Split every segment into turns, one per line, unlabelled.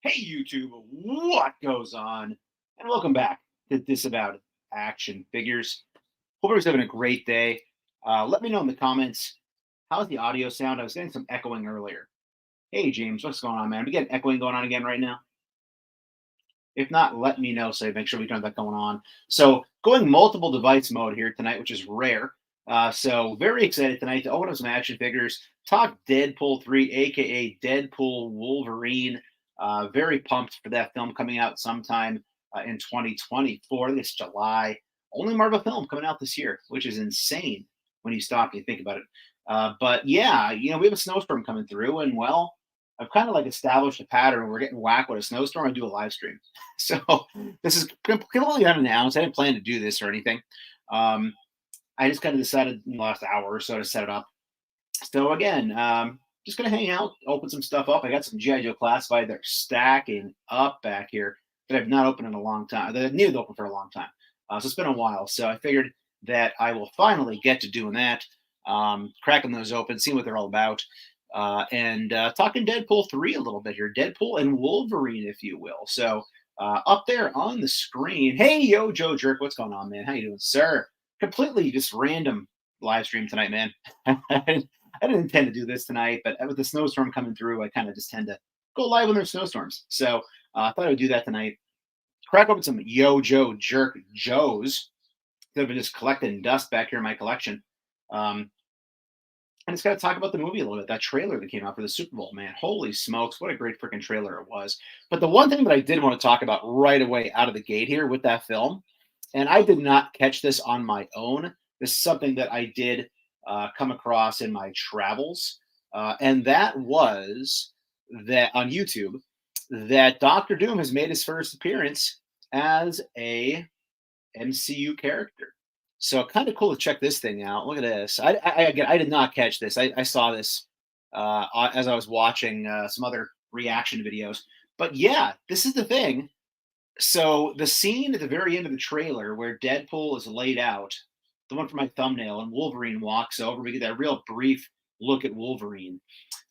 Hey YouTube, what goes on? And welcome back to Disavowed Action Figures. Hope everyone's having a great day. Let me know in the comments, how's the audio sound? I was getting some echoing earlier. Hey James, what's going on, man? We getting echoing going on again right now? If not, let me know so I make sure we don't have that going on. So going multiple device mode here tonight, which is rare. So very excited tonight to open up some action figures, talk Deadpool 3, aka Deadpool Wolverine. Very pumped for that film coming out sometime in 2024, this July. Only Marvel film coming out this year, which is insane when you stop and you think about it. But yeah, we have a snowstorm coming through, and well, I've kind of like established a pattern. We're getting whacked with a snowstorm. I do a live stream. So this is completely unannounced. I didn't plan to do this or anything. Um, I just kind of decided in the last hour or so to set it up. So again, just gonna hang out, open some stuff up. I got some GI Joe Classified. They're stacking up back here that I've not opened in a long time. That I needed to open for a long time. So it's been a while. So I figured that I will finally get to doing that, cracking those open, seeing what they're all about, and talking Deadpool 3 a little bit here. Deadpool and Wolverine, if you will. So up there on the screen. Hey, yo, Joe Jerk, what's going on, man? How you doing, sir? Completely just random live stream tonight, man. I didn't intend to do this tonight, but with the snowstorm coming through, I kind of just tend to go live when there's snowstorms. So I thought I would do that tonight. Crack open some Yo Joe Jerk Joes that have been just collecting dust back here in my collection. And it's got to talk about the movie a little bit. That trailer that came out for the Super Bowl, man. Holy smokes, what a great freaking trailer it was. But the one thing that I did want to talk about right away out of the gate here with that film, and I did not catch this on my own. This is something that I did come across in my travels, and that was that on YouTube that Doctor Doom has made his first appearance as a MCU character. So kind of cool to check this thing out. Look at this. Again, I did not catch this. I saw this as I was watching some other reaction videos. But yeah, this is the thing. So the scene at the very end of the trailer where Deadpool is laid out, the one from my thumbnail, and Wolverine walks over, we get that real brief look at Wolverine.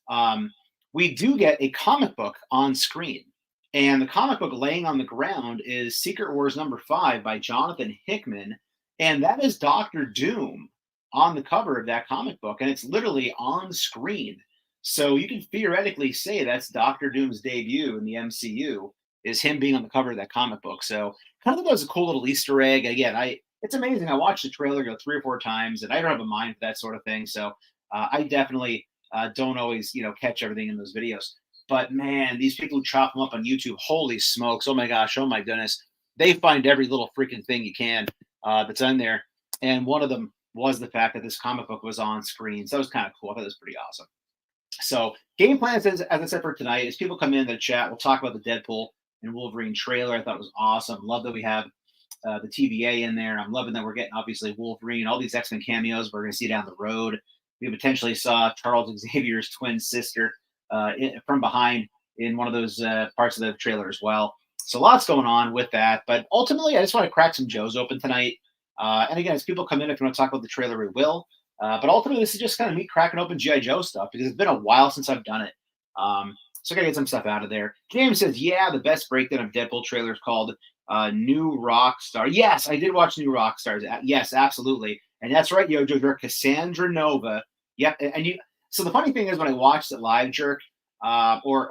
Um, we do get a comic book on screen. And the comic book laying on the ground is Secret Wars #5 by Jonathan Hickman. And that is Doctor Doom on the cover of that comic book. And it's literally on screen. So you can theoretically say that's Doctor Doom's debut in the MCU is him being on the cover of that comic book. So kind of thought that was a cool little Easter egg. Again, it's amazing. I watched the trailer 3 or 4 times, and I don't have a mind for that sort of thing. So I definitely don't always, catch everything in those videos. But man, these people who chop them up on YouTube, holy smokes! Oh my gosh! Oh my goodness! They find every little freaking thing you can that's on there. And one of them was the fact that this comic book was on screen. So that was kind of cool. I thought it was pretty awesome. So game plans, as I said for tonight, is people come in the chat. We'll talk about the Deadpool and Wolverine trailer. I thought it was awesome. Love that we have the TVA in there. I'm loving that we're getting obviously Wolverine, all these X-Men cameos we're going to see down the road. We potentially saw Charles Xavier's twin sister from behind in one of those parts of the trailer as well. So lots going on with that. But ultimately, I just want to crack some Joes open tonight. And again, as people come in, if you want to talk about the trailer, we will. But ultimately, this is just kind of me cracking open G.I. Joe stuff because it's been a while since I've done it. So I got to get some stuff out of there. James says, yeah, the best breakdown of Deadpool trailer is called New Rock Star. Yes, I did watch New Rock Stars. Yes, absolutely. And that's right, Yo Joe Jerk, Cassandra Nova. Yep. And you. So the funny thing is when I watched it live, Jerk, or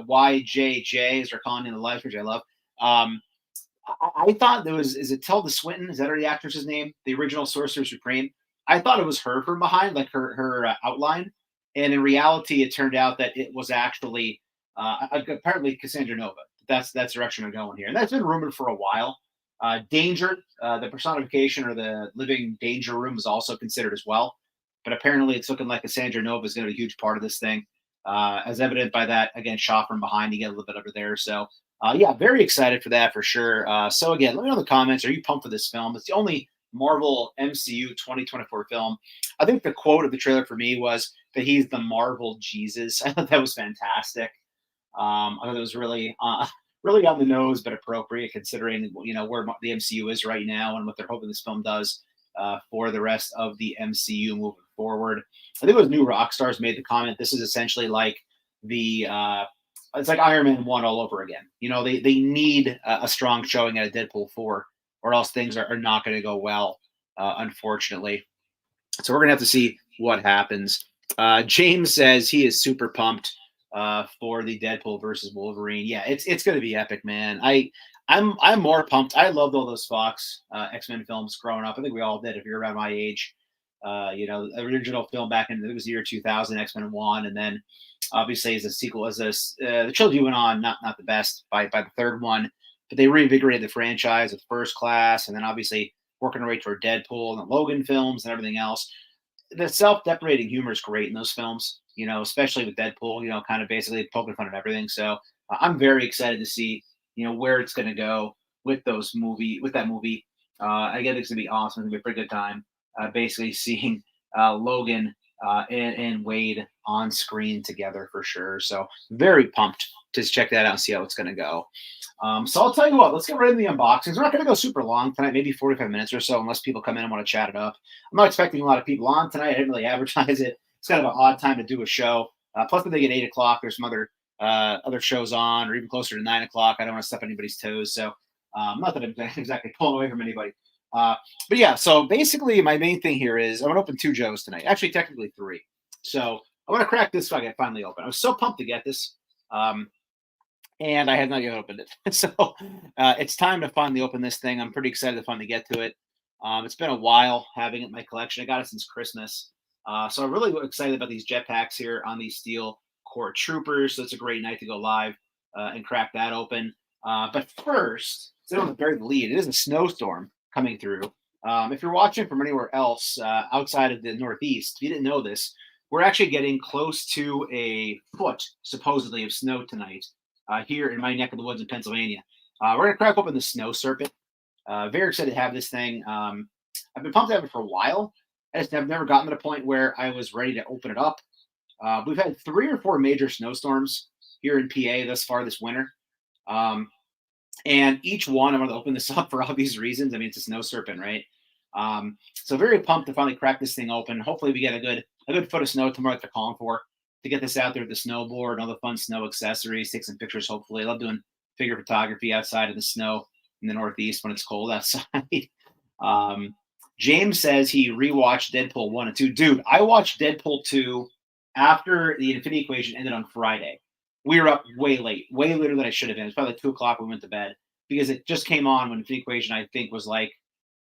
YJJ, as they're calling in the live, which I love, I thought there was, is it Tilda Swinton? Is that the actress's name? The original Sorcerer Supreme? I thought it was her from behind, like her outline. And in reality, it turned out that it was actually apparently Cassandra Nova. That's the direction we're going here. And that's been rumored for a while. Danger, the personification or the living danger room is also considered as well. But apparently it's looking like Cassandra Nova is going to be a huge part of this thing. As evident by that, again, shot from behind, you get a little bit over there. So, yeah, very excited for that for sure. So, again, let me know in the comments. Are you pumped for this film? It's the only Marvel MCU 2024 film. I think the quote of the trailer for me was that he's the Marvel Jesus. I thought that was fantastic. I thought it was really, really on the nose, but appropriate considering where the MCU is right now and what they're hoping this film does for the rest of the MCU moving forward. I think it was New Rockstars made the comment. This is essentially like the it's like Iron Man 1 all over again. You know, they need a strong showing at a Deadpool 4, or else things are not going to go well, unfortunately. So we're going to have to see what happens. James says he is super pumped for the Deadpool versus Wolverine. Yeah, it's going to be epic, man. I'm more pumped. I loved all those Fox X-Men films growing up. I think we all did if you're around my age. The original film back in it was the year 2000, X-Men 1, and then obviously as a sequel, the trilogy went on, not the best by the third one, but they reinvigorated the franchise with First Class, and then obviously working our way toward Deadpool and the Logan films and everything else. The self-deprecating humor is great in those films, especially with Deadpool, kind of basically poking fun at everything. So I'm very excited to see, where it's going to go with that movie. Again, it's going to be awesome. It's going to be a pretty good time. Basically seeing Logan and Wade on screen together for sure. So very pumped to check that out and see how it's going to go. So I'll tell you what, let's get right into the unboxings. We're not going to go super long tonight, maybe 45 minutes or so, unless people come in and want to chat it up. I'm not expecting a lot of people on tonight. I didn't really advertise it. It's kind of an odd time to do a show. Plus, when they get 8 o'clock, there's some other shows on, or even closer to 9 o'clock. I don't want to step on anybody's toes. So not that I'm exactly pulling away from anybody. But yeah, so basically my main thing here is I'm going to open 2 Joes tonight. Actually, technically 3. So I want to crack this I finally open. I was so pumped to get this. And I have not yet opened it. So it's time to finally open this thing. I'm pretty excited to finally get to it. It's been a while having it in my collection. I got it since Christmas. So I'm really excited about these jetpacks here on these Steel Core Troopers. So it's a great night to go live and crack that open. But first, so I don't bury the lead, it is a snowstorm coming through. If you're watching from anywhere else outside of the Northeast, if you didn't know this, we're actually getting close to a foot, supposedly, of snow tonight. Here in my neck of the woods in Pennsylvania. We're going to crack open the Snow Serpent. Very excited to have this thing. I've been pumped to have it for a while. I've never gotten to the point where I was ready to open it up. We've had 3 or 4 major snowstorms here in PA thus far this winter. And each one, I'm going to open this up for obvious reasons. I mean, it's a Snow Serpent, right? So very pumped to finally crack this thing open. Hopefully we get a good foot of snow tomorrow like they're calling for, to get this out there with the snowboard and all the fun snow accessories, take some pictures, hopefully. I love doing figure photography outside of the snow in the Northeast when it's cold outside. James says he rewatched Deadpool 1 and 2. Dude, I watched Deadpool 2 after the Infinity Equation ended on Friday. We were up way later than I should have been. It was probably like 2 o'clock when we went to bed, because it just came on when Infinity Equation, I think, was like,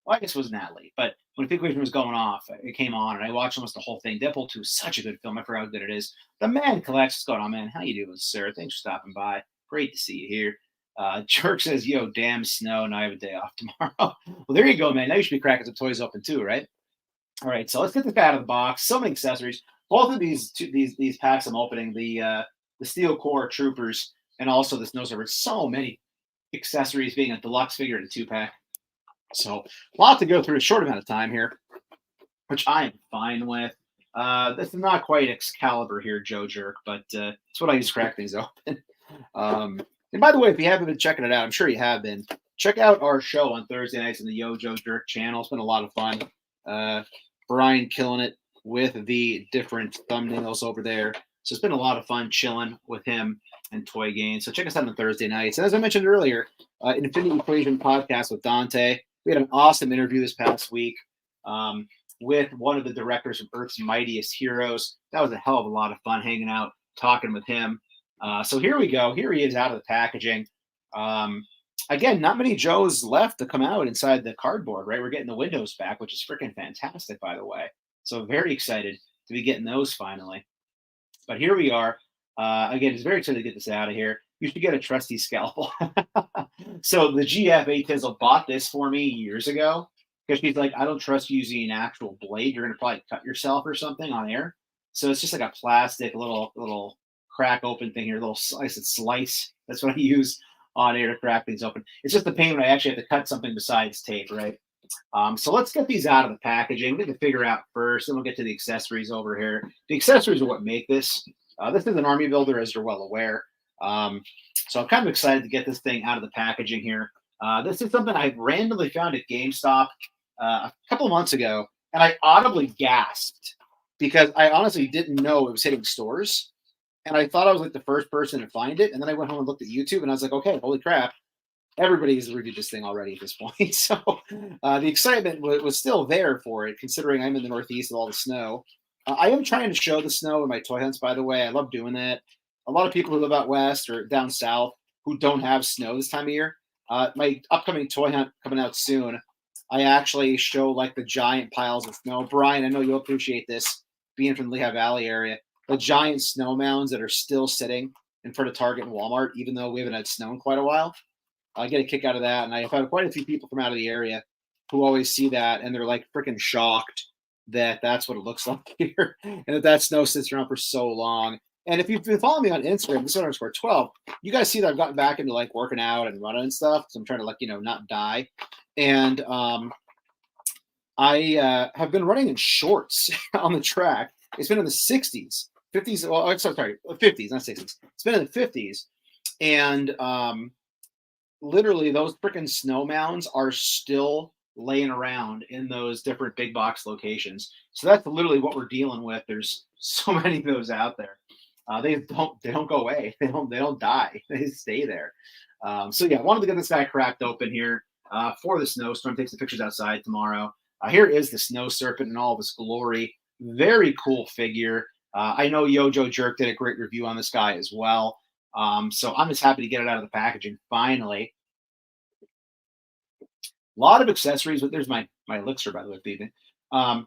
well, I guess it wasn't that late, but when Infinity Equation was going off, it came on, and I watched almost the whole thing. Deadpool 2 is such a good film. I forgot how good it is. The man collects. What's going on, man? How you doing, sir? Thanks for stopping by. Great to see you here. Jerk says, yo, damn snow. Now I have a day off tomorrow. Well, there you go, man. Now you should be cracking some toys open too, right? All right, so let's get this guy out of the box. So many accessories. Both of these packs I'm opening, the Steel Core Troopers and also the Snow Serpent. So many accessories, being a deluxe figure in a 2-pack. So a lot to go through a short amount of time here, which I am fine with. This is not quite Excalibur here, Joe Jerk, but it's what I use to crack things open. And by the way, if you haven't been checking it out, I'm sure you have been. Check out our show on Thursday nights on the Yo Joe Jerk channel. It's been a lot of fun. Brian killing it with the different thumbnails over there. So it's been a lot of fun chilling with him and Toy Games. So check us out on Thursday nights. And as I mentioned earlier, Infinity Equation podcast with Dante. We had an awesome interview this past week with one of the directors of Earth's Mightiest Heroes. That was a hell of a lot of fun hanging out, talking with him. So here we go. Here he is out of the packaging. Again, not many Joes left to come out inside the cardboard, right? We're getting the windows back, which is freaking fantastic, by the way. So very excited to be getting those finally. But here we are. Again, it's very excited to get this out of here. You should get a trusty scalpel. So the GF Tizzle bought this for me years ago because she's like, I don't trust using an actual blade. You're going to probably cut yourself or something on air. So it's just like a plastic little crack open thing here, a little slice. That's what I use on air to crack things open. It's just the pain when I actually have to cut something besides tape, right? So let's get these out of the packaging. We need to figure out first, then we'll get to the accessories over here. The accessories are what make this. This is an army builder, as you're well aware. So I'm kind of excited to get this thing out of the packaging here. This is something I randomly found at GameStop a couple of months ago, and I audibly gasped because I honestly didn't know it was hitting stores. And I thought I was like the first person to find it. And then I went home and looked at YouTube and I was like, okay, holy crap. Everybody's reviewed this thing already at this point. So the excitement was still there for it, considering I'm in the Northeast with all the snow. I am trying to show the snow in my toy hunts, by the way. I love doing that. A lot of people who live out west or down south who don't have snow this time of year. My upcoming toy hunt coming out soon, I actually show like the giant piles of snow. Brian, I know you'll appreciate this being from the Lehigh Valley area. The giant snow mounds that are still sitting in front of Target and Walmart, even though we haven't had snow in quite a while. I get a kick out of that. And I've had quite a few people from out of the area who always see that and they're like freaking shocked that that's what it looks like here and that snow sits around for so long. And if you've been following me on Instagram, this underscore 12, you guys see that I've gotten back into like working out and running and stuff. So I'm trying to like, not die. And I have been running in shorts on the track. It's been in the 60s, 50s. Well, sorry, 50s, not 60s. It's been in the 50s. And literally those freaking snow mounds are still laying around in those different big box locations. So that's literally what we're dealing with. There's so many of those out there. They don't go away. They don't die. They stay there. So yeah, I wanted to get this guy cracked open here for the snowstorm. Take some pictures outside tomorrow. Here is the snow serpent in all of its glory. Very cool figure. I know Yojo Jerk did a great review on this guy as well. So I'm just happy to get it out of the packaging finally. A lot of accessories. There's my elixir, by the way, Stephen. A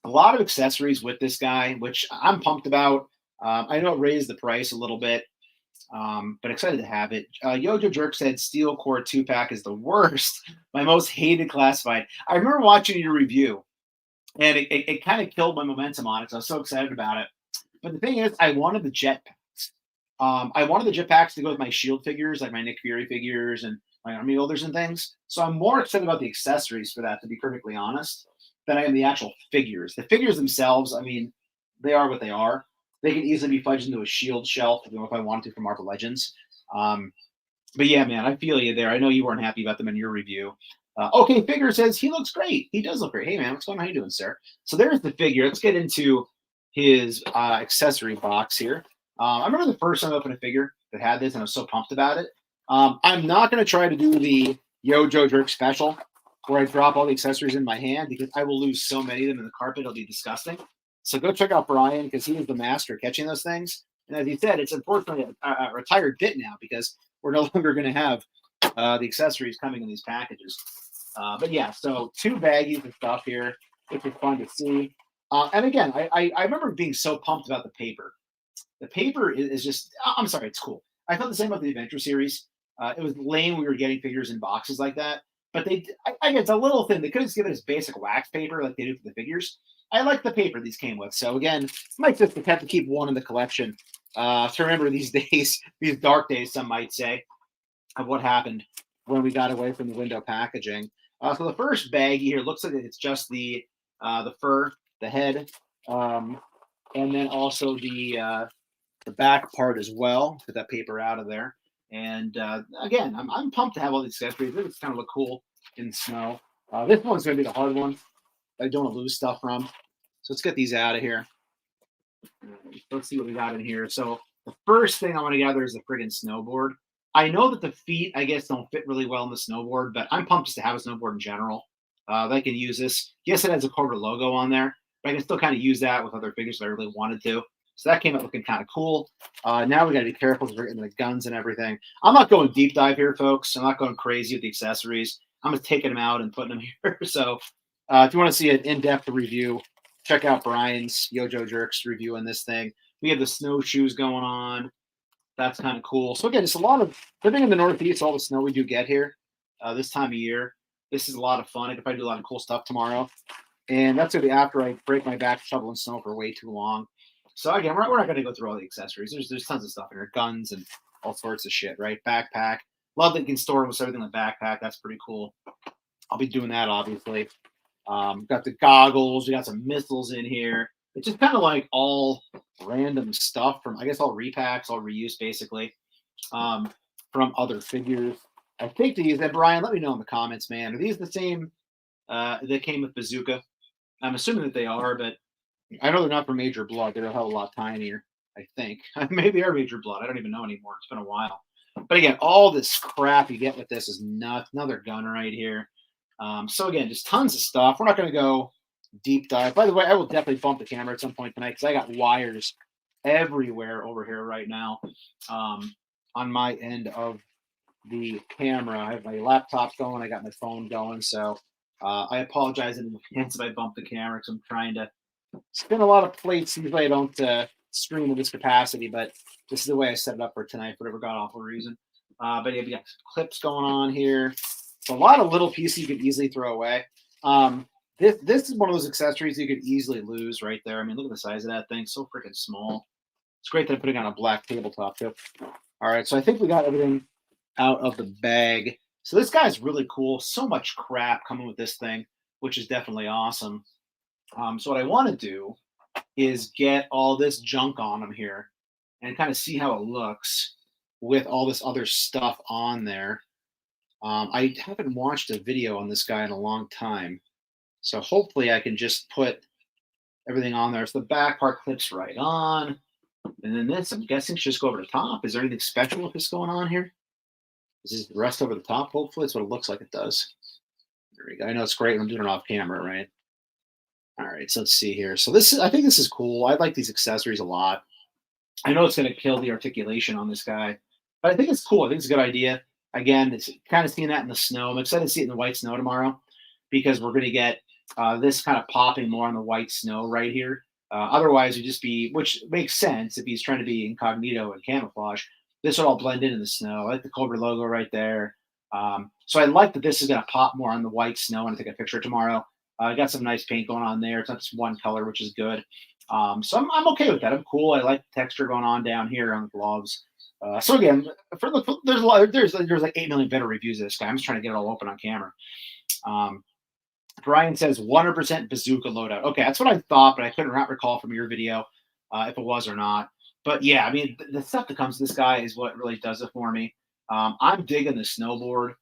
lot of accessories with this guy, which I'm pumped about. I know it raised the price a little bit, but excited to have it. Yojo Jerk said Steel Core 2-pack is the worst. My most hated classified. I remember watching your review, and it kind of killed my momentum on it. So I was so excited about it. But the thing is, I wanted the jetpacks. I wanted the jetpacks to go with my Shield figures, like my Nick Fury figures and my army builders and things. So I'm more excited about the accessories for that, to be perfectly honest, than I am the actual figures. The figures themselves, I mean, they are what they are. They can easily be fudged into a Shield shelf, if I wanted to, for Marvel Legends. But yeah, man, I feel you there. I know you weren't happy about them in your review. Okay, Figure says he looks great. He does look great. Hey, man, what's going on? How you doing, sir? So there's the figure. Let's get into his accessory box here. I remember the first time I opened a figure that had this, and I was so pumped about it. I'm not going to try to do the Yojo Jerk special where I drop all the accessories in my hand because I will lose so many of them in the carpet. It'll be disgusting. So go check out Brian because he is the master catching those things. And as he said, it's unfortunately a retired bit now because we're no longer going to have the accessories coming in these packages. But yeah, so 2 baggies of stuff here, which is fun to see. And again, I remember being so pumped about the paper. The paper is just, I'm sorry, it's cool. I felt the same about the Adventure series. It was lame we were getting figures in boxes like that. But I guess it's a little thin. They could have given us basic wax paper like they do for the figures. I like the paper these came with. So again, might just have to keep one in the collection to remember these days, these dark days, some might say, of what happened when we got away from the window packaging. So the first baggie here looks like it's just the fur, the head, and then also the back part as well. Put that paper out of there. And again, I'm pumped to have all these accessories. It's kind of look cool in the snow. This one's going to be the hard one. I don't want to lose stuff from. So let's get these out of here. Let's see what we got in here. So the first thing I want to gather is the friggin' snowboard. I know that the feet, I guess, don't fit really well in the snowboard, but I'm pumped just to have a snowboard in general. I can use this. Yes, it has a Cobra logo on there, but I can still kind of use that with other figures if I really wanted to. So that came out looking kind of cool. Now we got to be careful because we're getting the guns and everything. I'm not going deep dive here, folks. I'm not going crazy with the accessories. I'm just taking them out and putting them here. So if you want to see an in-depth review, check out Brian's Yojo Jerks review on this thing. We have the snowshoes going on. That's kind of cool. So again, it's a lot of living in the Northeast, all the snow we do get here this time of year. This is a lot of fun. I could probably do a lot of cool stuff tomorrow. And that's going to be after I break my back shoveling snow for way too long. So again, we're not going to go through all the accessories. There's tons of stuff in here, guns and all sorts of shit, right? Backpack. Love that you can store almost everything in the backpack. That's pretty cool. I'll be doing that, obviously. Got the goggles. We got some missiles in here. It's just kind of like all random stuff from, I guess, all repacks, all reuse, basically, from other figures. I think these, and Brian, let me know in the comments, man. Are these the same that came with Bazooka? I'm assuming that they are, but I know they're not for Major Blood. They're a hell of a lot tinier. I think. Maybe they're major blood. I don't even know anymore. It's been a while. But again, all this crap you get with this is nuts. Another gun right here. So again, just tons of stuff. We're not going to go deep dive. By the way, I will definitely bump the camera at some point tonight because I got wires everywhere over here right now on my end of the camera. I have my laptop going. I got my phone going. So I apologize in advance if I bump the camera because I'm trying to spin a lot of plates. Usually I don't stream at this capacity, but this is the way I set it up for tonight for whatever god awful reason. But yeah, we got clips going on here. It's a lot of little pieces you could easily throw away. This is one of those accessories you could easily lose right there. I mean, look at the size of that thing. So freaking small. It's great that I'm putting on a black tabletop too. All right, so I think we got everything out of the bag. So this guy's really cool. So much crap coming with this thing, which is definitely awesome. So what I want to do is get all this junk on him here and kind of see how it looks with all this other stuff on there. I haven't watched a video on this guy in a long time. So hopefully I can just put everything on there. So the back part clips right on. And then this, I'm guessing, should just go over the top. Is there anything special with this going on here? Is this the rest over the top? Hopefully it's what it looks like it does. There we go. I know it's great when I'm doing it off camera, right? All right, so let's see here. So I think this is cool. I like these accessories a lot. I know it's going to kill the articulation on this guy, but I think it's cool. I think it's a good idea. Again, it's kind of seeing that in the snow. I'm excited to see it in the white snow tomorrow because we're going to get this kind of popping more on the white snow right here. Otherwise, it'd just be, which makes sense if he's trying to be incognito and camouflage. This would all blend in the snow. I like the Cobra logo right there. So I like that this is going to pop more on the white snow and I take a picture tomorrow. I got some nice paint going on there. It's not just one color, which is good. So I'm okay with that. I'm cool. I like the texture going on down here on the gloves. So again, there's a lot. There's like 8 million better reviews of this guy. I'm just trying to get it all open on camera. Brian says 100% bazooka loadout. Okay, that's what I thought, but I couldn't recall from your video if it was or not. But yeah, I mean, the stuff that comes to this guy is what really does it for me. I'm digging the snowboard.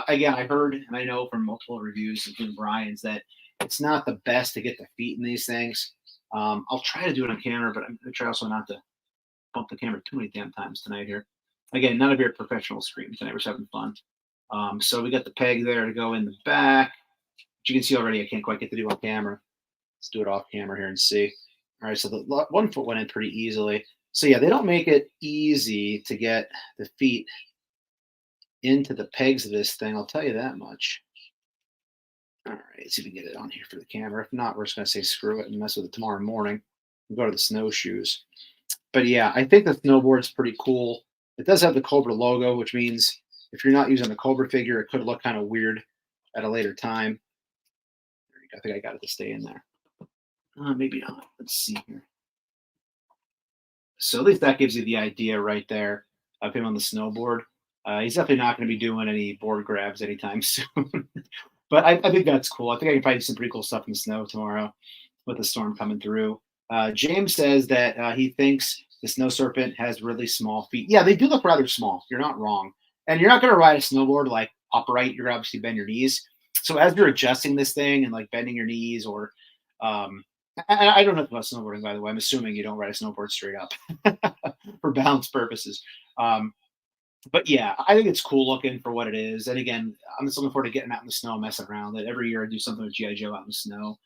Again, I heard and I know from multiple reviews, including Brian's, that it's not the best to get the feet in these things. I'll try to do it on camera, but I'm going to try also not to bump the camera too many damn times tonight here. Again, none of your professional screams tonight. We're just having fun. So we got the peg there to go in the back. But you can see already I can't quite get to do on camera. Let's do it off camera here and see. All right, so the 1 foot went in pretty easily. So yeah, they don't make it easy to get the feet into the pegs of this thing. I'll tell you that much. All right, let's see if we can get it on here for the camera. If not, we're just going to say screw it and mess with it tomorrow morning. We'll go to the snowshoes. But yeah, I think the snowboard's pretty cool. It does have the Cobra logo, which means if you're not using the Cobra figure, it could look kind of weird at a later time. There you go. I think I got it to stay in there. Maybe not. Let's see here. So at least that gives you the idea right there of him on the snowboard. He's definitely not going to be doing any board grabs anytime soon. But I think that's cool. I think I can probably do some pretty cool stuff in the snow tomorrow with the storm coming through. James says that he thinks the snow serpent has really small feet. Yeah, they do look rather small. You're not wrong. And you're not going to ride a snowboard like upright. You're obviously bend your knees. So as you're adjusting this thing and like bending your knees or I don't know about snowboarding, by the way. I'm assuming you don't ride a snowboard straight up for balance purposes. But yeah, I think it's cool looking for what it is. And again, I'm just looking forward to getting out in the snow, messing around. That every year I do something with G.I. Joe out in the snow.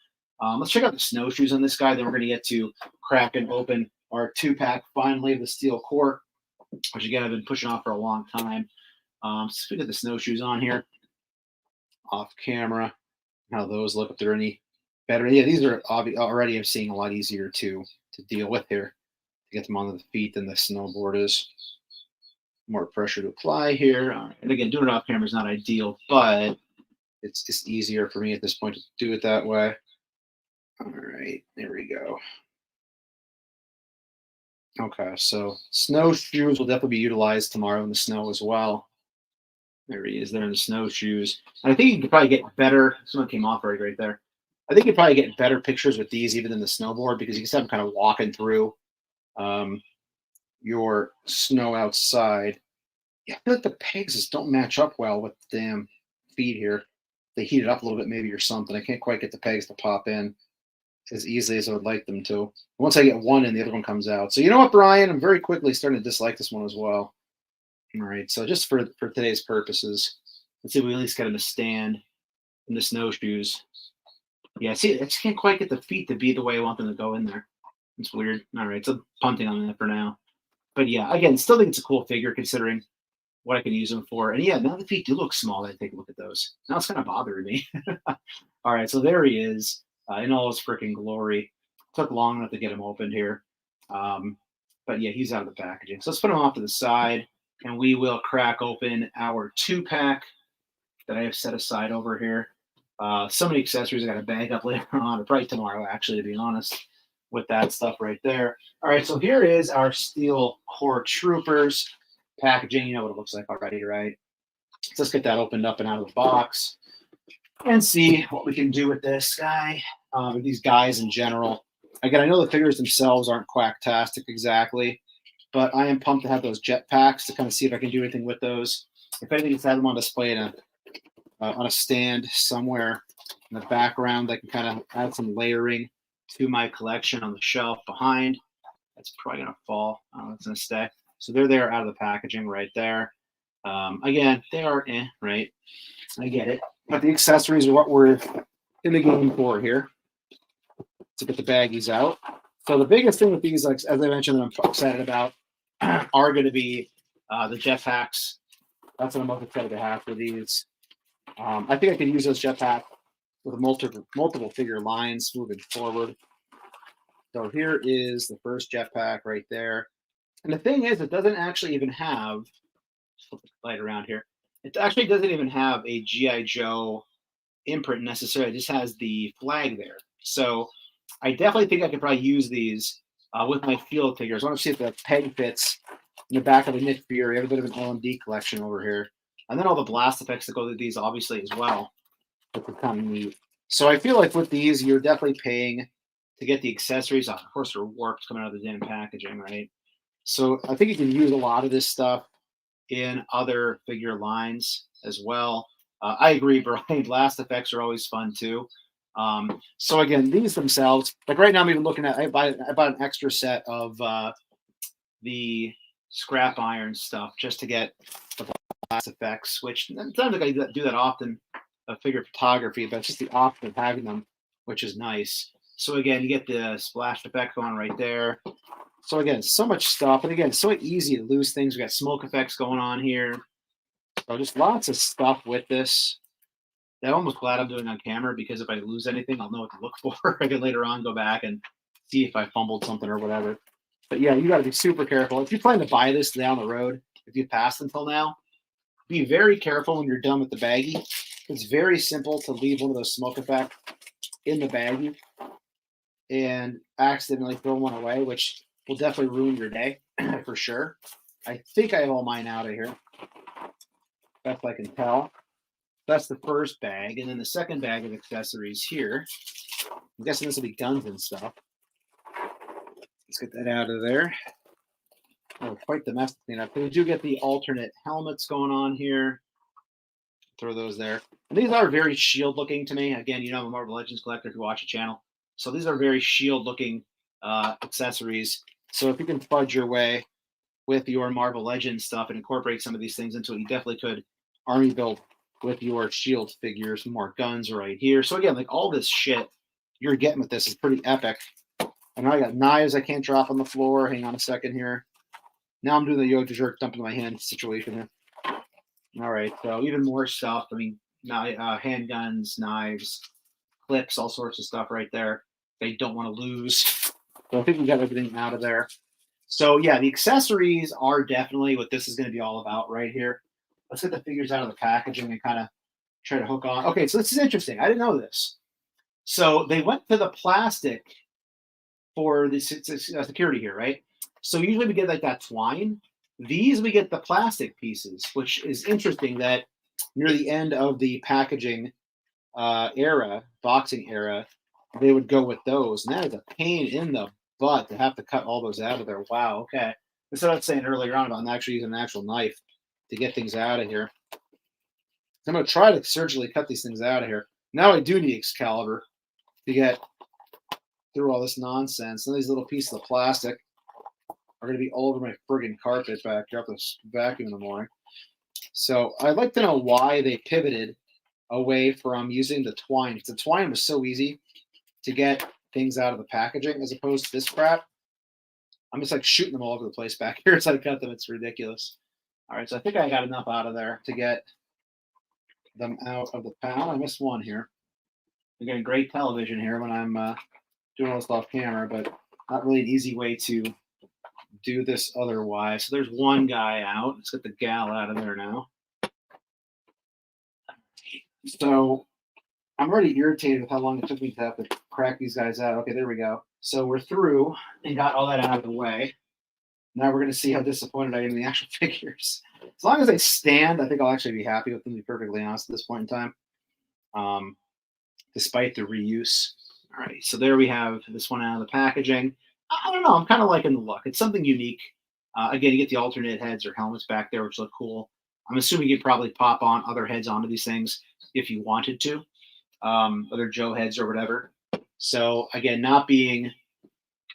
Let's check out the snowshoes on this guy. Then we're going to get to cracking open our 2-pack finally of the steel core, which again I've been pushing off for a long time. So we get the snowshoes on here, off camera. How those look, if they're any better. Yeah, these are already I'm seeing a lot easier to deal with here to get them onto the feet than the snowboard is. More pressure to apply here. And again, doing it off camera is not ideal, but it's just easier for me at this point to do it that way. All right, there we go. Okay, so snowshoes will definitely be utilized tomorrow in the snow as well. There he is there in the snowshoes. And I think you could probably get better. Someone came off right there. I think you'd probably get better pictures with these even than the snowboard because you can see them kind of walking through your snow outside. Yeah, I feel like the pegs just don't match up well with the damn feet here. They heat it up a little bit maybe or something. I can't quite get the pegs to pop in. as easily as I would like them to. Once I get one in, the other one comes out. So you know what, Brian? I'm very quickly starting to dislike this one as well. All right, so just for today's purposes, let's see if we at least get him a stand in the snowshoes. Yeah, see, I just can't quite get the feet to be the way I want them to go in there. It's weird. All right, so punting on that for now. But yeah, again, still think it's a cool figure considering what I can use them for. And yeah, now the feet do look small. I take a look at those. Now it's kind of bothering me. All right, so there he is in all his freaking glory. Took long enough to get him opened here. But yeah, he's out of the packaging. So let's put him off to the side, and we will crack open our 2-pack that I have set aside over here. So many accessories I got to bag up later on, or probably tomorrow, actually, to be honest, with that stuff right there. All right, so here is our Steel Core Troopers packaging. You know what it looks like already, right? So let's get that opened up and out of the box and see what we can do with this guy, with these guys in general. Again, I know the figures themselves aren't quacktastic exactly, but I am pumped to have those jetpacks to kind of see if I can do anything with those. If anything, it's have them on display in on a stand somewhere in the background that can kind of add some layering to my collection on the shelf behind. That's probably going to fall. It's going to stay. So they're there out of the packaging right there. Again, they are right? I get it. But the accessories are what we're in the game for here. To get the baggies out. So the biggest thing with these, like, as I mentioned, that I'm excited about are going to be the jetpacks. That's what I'm most excited to have for these. I think I can use those jetpacks with multiple figure lines moving forward. So here is the first jetpack right there. And the thing is, it doesn't actually even have, flip the light around here, it actually doesn't even have a G.I. Joe imprint necessarily. It just has the flag there. So I definitely think I could probably use these with my field figures. I want to see if the peg fits in the back of the Nick Fury. I have a bit of an LMD collection over here. And then all the blast effects that go with these, obviously, as well, which is kind of neat. So I feel like with these, you're definitely paying to get the accessories. Of course, they're warped coming out of the damn packaging, right? So I think you can use a lot of this stuff in other figure lines as well. I agree, Brian. Blast effects are always fun, too. So again, these themselves, like right now, I'm even looking at, I bought an extra set of the scrap iron stuff just to get the blast effects, which it sounds like I do that often, figure photography, but it's just the option of having them, which is nice. So again, you get the splash effect on right there. So again, so much stuff, and again, it's so easy to lose things. We got smoke effects going on here. So just lots of stuff with this. I'm almost glad I'm doing on camera, because if I lose anything, I'll know what to look for. I can later on go back and see if I fumbled something or whatever. But yeah, you got to be super careful. If you plan to buy this down the road, if you passed until now, be very careful when you're done with the baggie. It's very simple to leave one of those smoke effects in the baggie and accidentally throw one away, which will definitely ruin your day for sure. I think I have all mine out of here. Best I can tell. That's the first bag. And then the second bag of accessories here. I'm guessing this will be guns and stuff. Let's get that out of there. Oh, quite the mess to clean up. We do get the alternate helmets going on here. Throw those there. And these are very shield looking to me. Again, you know, I'm a Marvel Legends collector if you watch the channel. So these are very shield looking accessories. So if you can fudge your way with your Marvel Legends stuff and incorporate some of these things into it, you definitely could army build with your shield figures. More guns right here. So again, like all this shit you're getting with this is pretty epic. And I got knives I can't drop on the floor. Hang on a second here. Now I'm doing the Yoda jerk dump in my hand situation here. All right, so even more stuff. I mean, handguns, knives, clips, all sorts of stuff right there. They don't want to lose. So I think we got everything out of there. So yeah, the accessories are definitely what this is going to be all about right here. Let's get the figures out of the packaging and kind of try to hook on. Okay, so this is interesting. I didn't know this. So they went to the plastic for the security here, right? So usually we get like that twine. These we get the plastic pieces, which is interesting that near the end of the packaging era, boxing era, they would go with those. And that is a pain in the butt to have to cut all those out of there. Wow, okay. That's what I was saying earlier on about actually using an actual knife to get things out of here. I'm going to try to surgically cut these things out of here. Now I do need Excalibur to get through all this nonsense. And these little pieces of plastic are going to be all over my friggin' carpet back here. I have to vacuum in the morning. So I'd like to know why they pivoted away from using the twine. The twine was so easy to get things out of the packaging as opposed to this crap. I'm just like shooting them all over the place back here as I cut them. It's ridiculous. All right, so I think I got enough out of there to get them out of the panel. I missed one here. We're getting great television here when I'm doing all this off camera, but not really an easy way to do this otherwise. So there's one guy out. Let's get the gal out of there now. So I'm already irritated with how long it took me to have to crack these guys out. Okay, there we go. So we're through and got all that out of the way. Now we're going to see how disappointed I am in the actual figures. As long as they stand, I think I'll actually be happy with them, to be perfectly honest, at this point in time, despite the reuse. All right, so there we have this one out of the packaging. I don't know. I'm kind of liking the look. It's something unique. Again, you get the alternate heads or helmets back there, which look cool. I'm assuming you'd probably pop on other heads onto these things if you wanted to, other Joe heads or whatever. So again, not being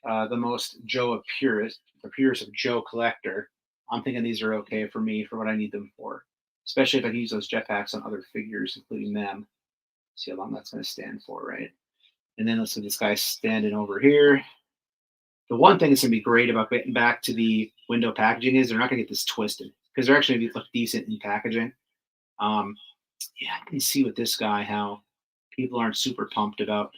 the most Joe purist of Joe collector, I'm thinking these are okay for me for what I need them for, especially if I can use those jetpacks on other figures, including them. See how long that's going to stand for, right? And then let's see this guy standing over here. The one thing that's going to be great about getting back to the window packaging is they're not going to get this twisted because they're actually going to look decent in packaging. Yeah, I can see with this guy how people aren't super pumped about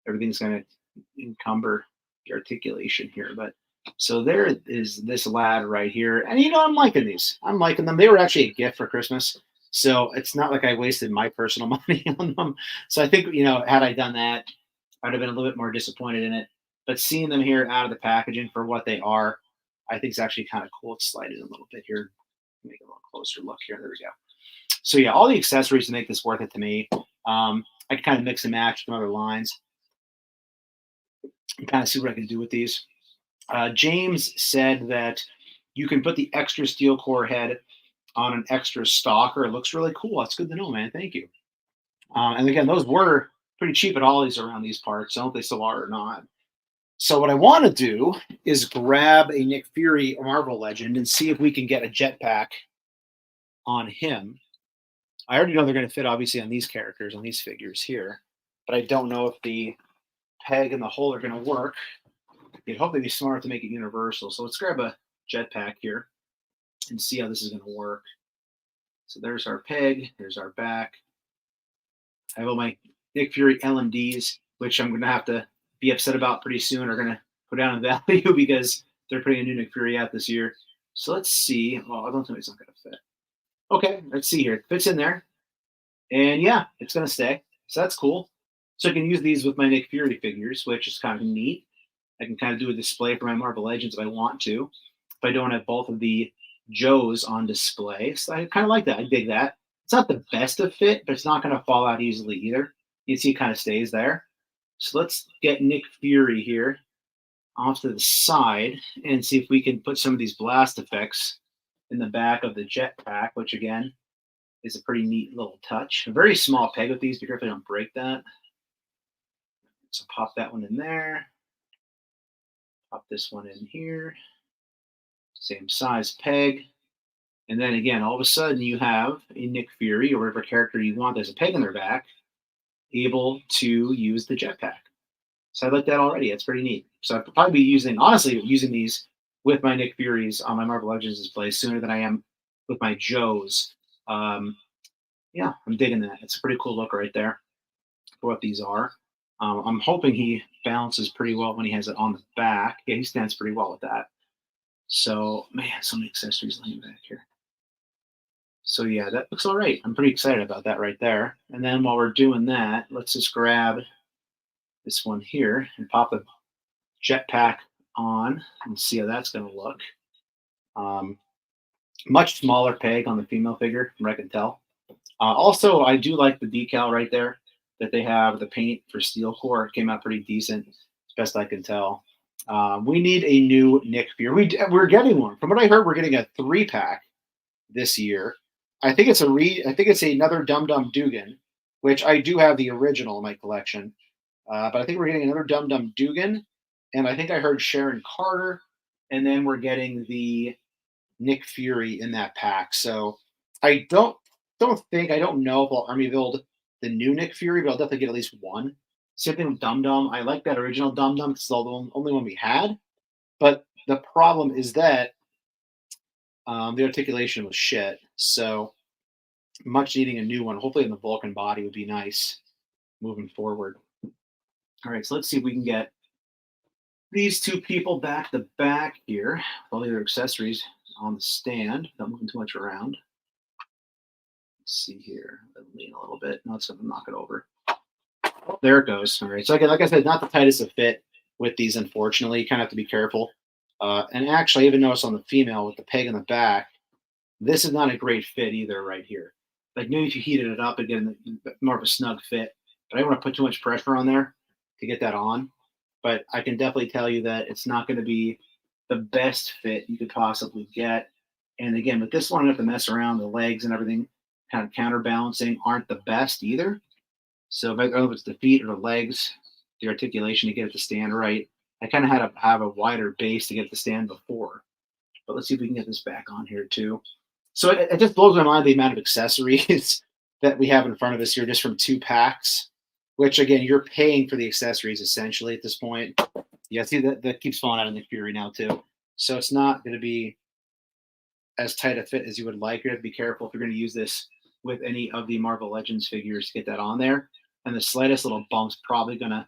everything's going to encumber the articulation here. But so there is this lad right here. And, I'm liking these. I'm liking them. They were actually a gift for Christmas. So it's not like I wasted my personal money on them. So I think, had I done that, I'd have been a little bit more disappointed in it. But seeing them here out of the packaging for what they are, I think is actually kind of cool. Let's slide it a little bit here. Make a little closer look here. There we go. So yeah, all the accessories to make this worth it to me. I can kind of mix and match some other lines and kind of see what I can do with these. James said that you can put the extra steel core head on an extra stalker. It looks really cool. That's good to know, man. Thank you. And again, those were pretty cheap at Ollie's around these parts. I don't know if they still are or not. So what I want to do is grab a Nick Fury Marvel Legend and see if we can get a jetpack on him. I already know they're going to fit, obviously, on these characters, on these figures here. But I don't know if the peg and the hole are going to work. You'd hope they'd be smart to make it universal. So let's grab a jetpack here and see how this is going to work. So there's our peg. There's our back. I have all my Nick Fury LMDs, which I'm going to have to be upset about pretty soon, are going to go down in value because they're putting a new Nick Fury out this year. So let's see. Well, I don't think it's not going to fit. Okay, let's see here. It fits in there. And yeah, it's going to stay. So that's cool. So I can use these with my Nick Fury figures, which is kind of neat. I can kind of do a display for my Marvel Legends if I want to, if I don't have both of the Joes on display. So I kind of like that. I dig that. It's not the best of fit, but it's not going to fall out easily either. You can see it kind of stays there. So let's get Nick Fury here off to the side and see if we can put some of these blast effects in the back of the jetpack, which again is a pretty neat little touch. A very small peg with these. Be careful I don't break that. So pop that one in there. Pop this one in here. Same size peg. And then again, all of a sudden you have a Nick Fury or whatever character you want there's a peg in their back able to use the jetpack. So I like that already. That's pretty neat. So I could probably be honestly using these with my Nick Furies on my Marvel Legends display sooner than I am with my Joes. Yeah, I'm digging that. It's a pretty cool look right there for what these are. I'm hoping he balances pretty well when he has it on the back. Yeah, he stands pretty well with that. So, man, so many accessories laying back here. So yeah, that looks all right. I'm pretty excited about that right there. And then while we're doing that, let's just grab this one here and pop the jetpack on and see how that's going to look. Much smaller peg on the female figure, from what I can tell. Also, I do like the decal right there that they have. The paint for steel core came out pretty decent, as best I can tell. We need a new Nick Fury. We're getting one. From what I heard, we're getting a 3-pack this year. I think it's another Dum Dum Dugan, which I do have the original in my collection. But I think we're getting another Dum Dum Dugan, and I think I heard Sharon Carter, and then we're getting the Nick Fury in that pack. So I don't know if I'll Army build the new Nick Fury, but I'll definitely get at least one. Same thing with Dum Dum. I like that original Dum Dum because it's the only one we had. But the problem is that the articulation was shit. So much needing a new one. Hopefully in the Vulcan body would be nice moving forward. All right, so let's see if we can get these two people back to back here with all their accessories on the stand, not moving too much around. Let's see here. Lean a little bit. No, it's going to knock it over. Oh, there it goes. All right. So again, like I said, not the tightest of fit with these, unfortunately. You kind of have to be careful. And actually, I even noticed on the female with the peg in the back, this is not a great fit either right here. Like maybe if you heated it up, again, more of a snug fit. But I don't want to put too much pressure on there to get that on. But I can definitely tell you that it's not going to be the best fit you could possibly get. And again, with this one, I have to mess around. The legs and everything kind of counterbalancing aren't the best either. So if I don't know if it's the feet or the legs, the articulation to get it to stand right. I kind of had to have a wider base to get it to stand before. But let's see if we can get this back on here too. So it just blows my mind the amount of accessories that we have in front of us here just from 2 packs, which again, you're paying for the accessories essentially at this point. Yeah, see that keeps falling out of the Fury now too. So it's not going to be as tight a fit as you would like. You have to be careful if you're going to use this with any of the Marvel Legends figures to get that on there. And the slightest little bump's probably going to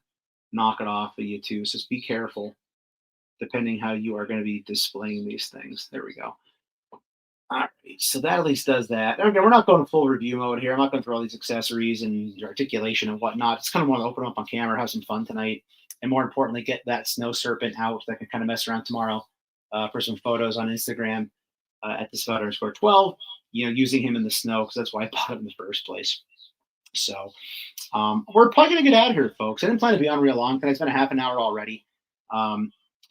knock it off of you too. So just be careful depending how you are going to be displaying these things. There we go. All right, so that at least does that. Okay, we're not going full review mode here. I'm not going to throw all these accessories and articulation and whatnot. It's kind of want to open up on camera, have some fun tonight, and more importantly, get that Snow Serpent out that I can kind of mess around tomorrow for some photos on Instagram at Disavowed_12. You know, using him in the snow because that's why I bought him in the first place. So we're probably going to get out of here, folks. I didn't plan to be on real long because it's been a half an hour already.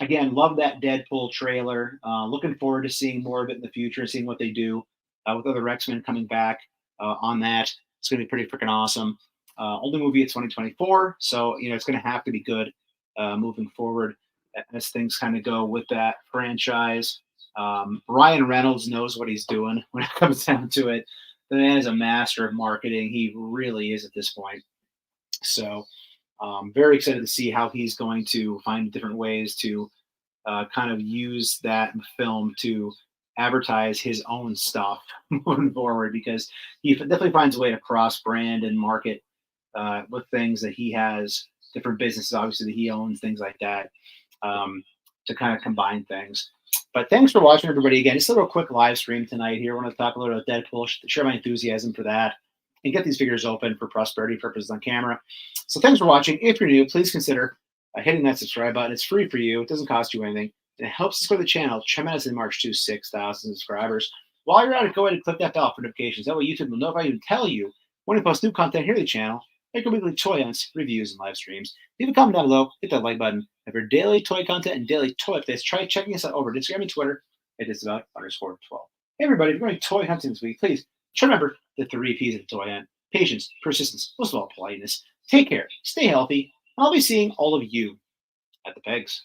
Again, love that Deadpool trailer. Looking forward to seeing more of it in the future, seeing what they do with other X-Men coming back on that. It's going to be pretty freaking awesome. Only movie of 2024, so you know it's going to have to be good moving forward as things kind of go with that franchise. Ryan Reynolds knows what he's doing when it comes down to it. The man is a master of marketing. He really is at this point. So very excited to see how he's going to find different ways to kind of use that film to advertise his own stuff moving forward, because he definitely finds a way to cross brand and market with things that he has, different businesses obviously that he owns, things like that, to kind of combine things. But thanks for watching, everybody. Again, just a little quick live stream tonight here. I want to talk a little about Deadpool, share my enthusiasm for that, and get these figures open for prosperity purposes on camera. So thanks for watching. If you're new, please consider hitting that subscribe button. It's free for you. It doesn't cost you anything. And it helps us grow the channel tremendously march to 6,000 subscribers. While you're at it, go ahead and click that bell for notifications. That way YouTube will notify you and tell you when we post new content here on the channel, like our weekly toy hunts, reviews, and live streams. Leave a comment down below. Hit that like button. If you're daily toy content and daily toy updates, try checking us out over Instagram and Twitter at Disavowed_12. Hey everybody, if you're going toy hunting this week, please try to remember the 3 P's of the toy hunt: patience, persistence, most of all politeness. Take care, stay healthy, and I'll be seeing all of you at the pegs.